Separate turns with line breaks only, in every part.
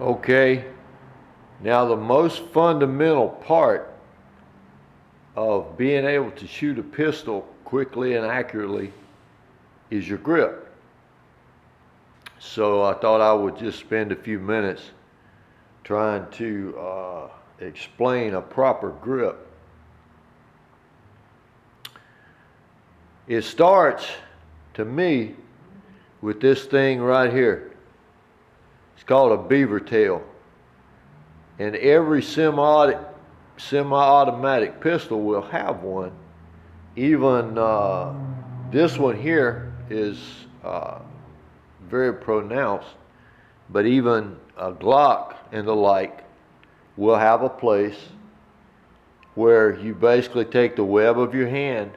Okay, now the most fundamental part of being able to shoot a pistol quickly and accurately is your grip. So I thought I would just spend a few minutes trying to explain a proper grip. It starts, to me, with this thing right here. It's called a beaver tail. And every semi-automatic pistol will have one. Even this one here is very pronounced, but even a Glock and the like will have a place where you basically take the web of your hand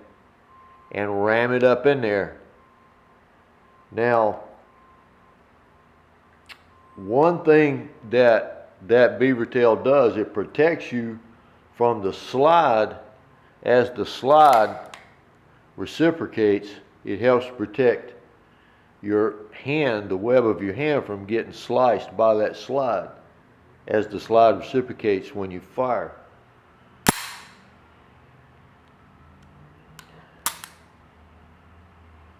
and ram it up in there. Now, one thing that beaver tail does, it protects you from the slide. As the slide reciprocates, it helps protect your hand, the web of your hand, from getting sliced by that slide as the slide reciprocates when you fire.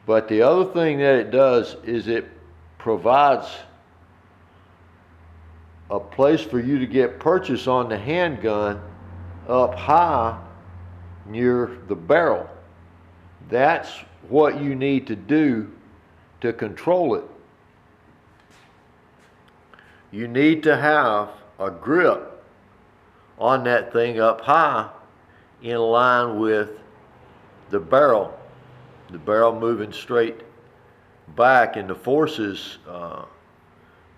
But the other thing that it does is it provides a place for you to get purchase on the handgun up high near the barrel. That's what you need to do to control it. You need to have a grip on that thing up high in line with the barrel moving straight back, and the forces are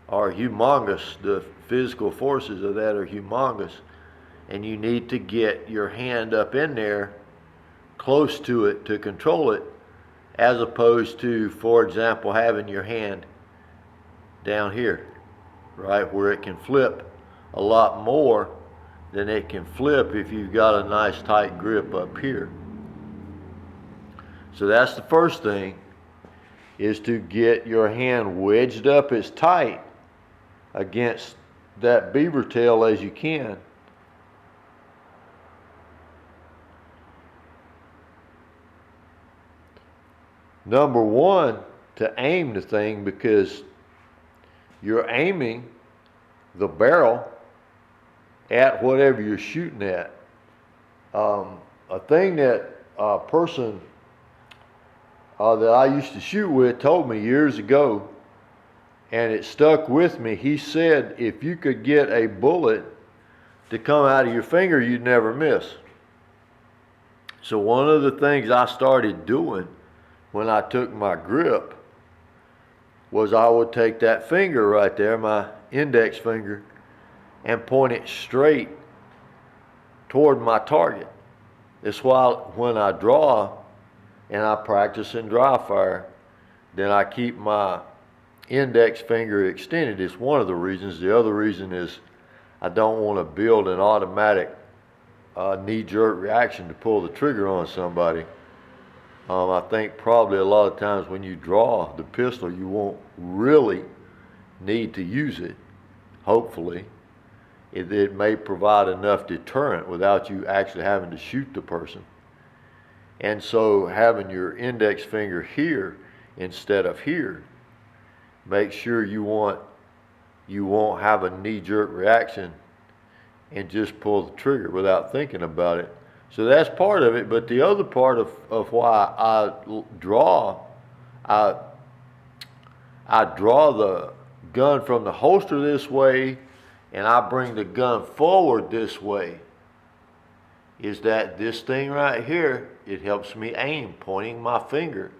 humongous. The physical forces of that are humongous, and you need to get your hand up in there close to it to control it, as opposed to, for example, having your hand down here, right, where it can flip a lot more than it can flip if you've got a nice tight grip up here. So that's the first thing, is to get your hand wedged up as tight against that beaver tail as you can. Number one, to aim the thing, because you're aiming the barrel at whatever you're shooting at. A thing that a person that I used to shoot with told me years ago, and it stuck with me. He said, if you could get a bullet to come out of your finger, you'd never miss. So one of the things I started doing when I took my grip was I would take that finger right there, my index finger, and point it straight toward my target. That's why when I draw and I practice in dry fire, then I keep my index finger extended. It's one of the reasons. The other reason is I don't want to build an automatic knee-jerk reaction to pull the trigger on somebody. I think probably a lot of times when you draw the pistol, you won't really need to use it, hopefully. It may provide enough deterrent without you actually having to shoot the person. And so having your index finger here instead of here, make sure you won't have a knee-jerk reaction and just pull the trigger without thinking about it. So that's part of it, but the other part of why I draw the gun from the holster this way and I bring the gun forward this way is that this thing right here, it helps me aim. Pointing my finger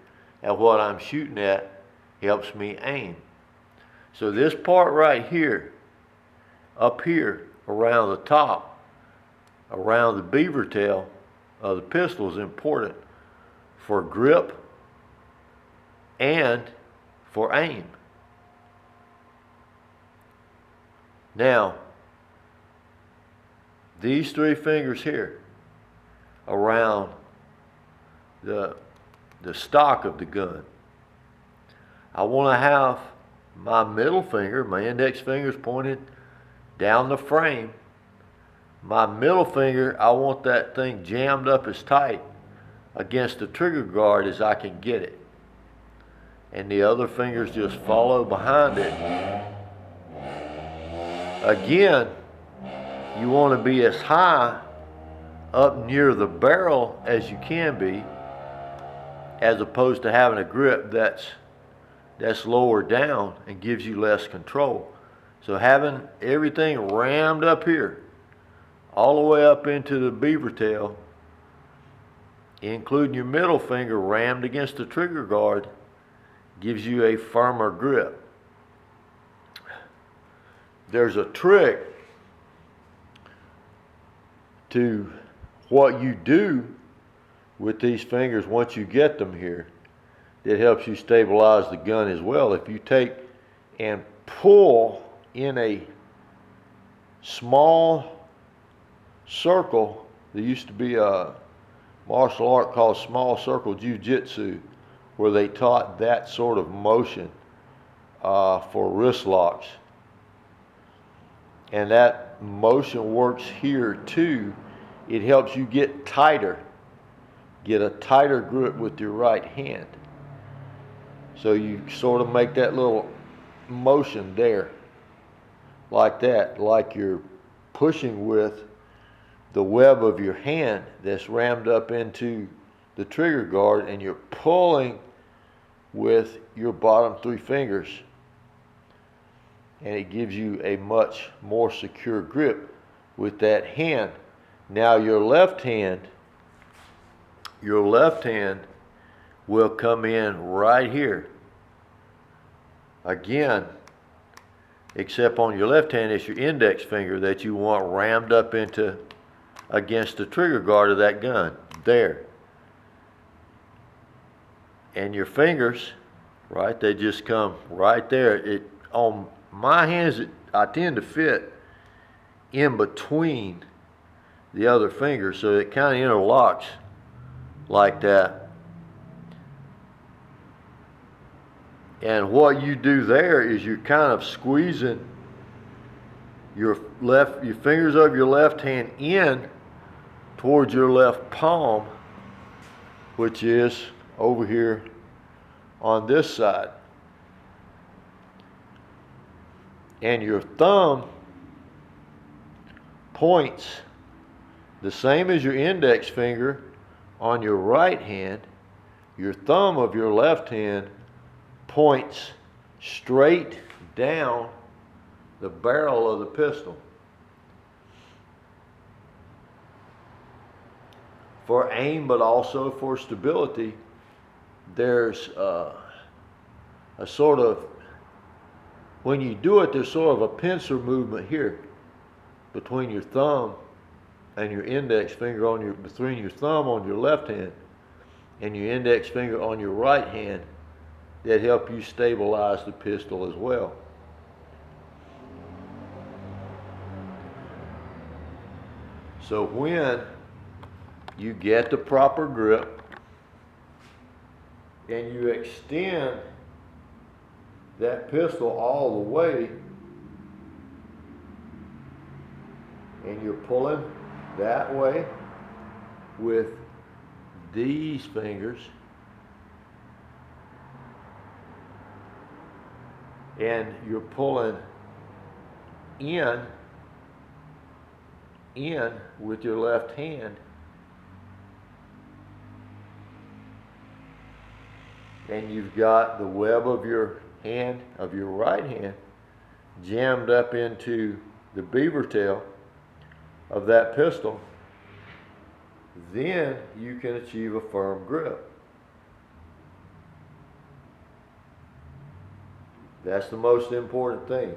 at what I'm shooting at helps me aim. So this part right here, up here around the top, around the beaver tail of the pistol, is important for grip and for aim. Now, these three fingers here around the stock of the gun, I want to have my middle finger, my index finger is pointed down the frame. My middle finger, I want that thing jammed up as tight against the trigger guard as I can get it. And the other fingers just follow behind it. Again, you want to be as high up near the barrel as you can be, as opposed to having a grip that's lower down and gives you less control. So having everything rammed up here, all the way up into the beaver tail, including your middle finger rammed against the trigger guard, gives you a firmer grip. There's a trick to what you do with these fingers once you get them here that helps you stabilize the gun as well. If you take and pull in a small circle, there used to be a martial art called small circle jiu-jitsu where they taught that sort of motion for wrist locks. And that motion works here too. It helps you get a tighter grip with your right hand. So you sort of make that little motion there, like that, like you're pushing with the web of your hand that's rammed up into the trigger guard, and you're pulling with your bottom three fingers. And it gives you a much more secure grip with that hand. Now your left hand will come in right here. Again, except on your left hand, it's your index finger that you want rammed up into against the trigger guard of that gun. There. And your fingers, right, they just come right there. On my hands, I tend to fit in between the other fingers, so it kind of interlocks like that. And what you do there is you're kind of squeezing your fingers of your left hand in towards your left palm, which is over here on this side. And your thumb points the same as your index finger on your right hand. Your thumb of your left hand points straight down the barrel of the pistol. For aim, but also for stability, there's a sort of, when you do it, there's sort of a pincer movement here between your thumb and your index finger between your thumb on your left hand and your index finger on your right hand that help you stabilize the pistol as well. So when you get the proper grip and you extend that pistol all the way and you're pulling that way with these fingers, and you're pulling in with your left hand, and you've got the web of your hand, of your right hand, jammed up into the beaver tail of that pistol, then you can achieve a firm grip. That's the most important thing.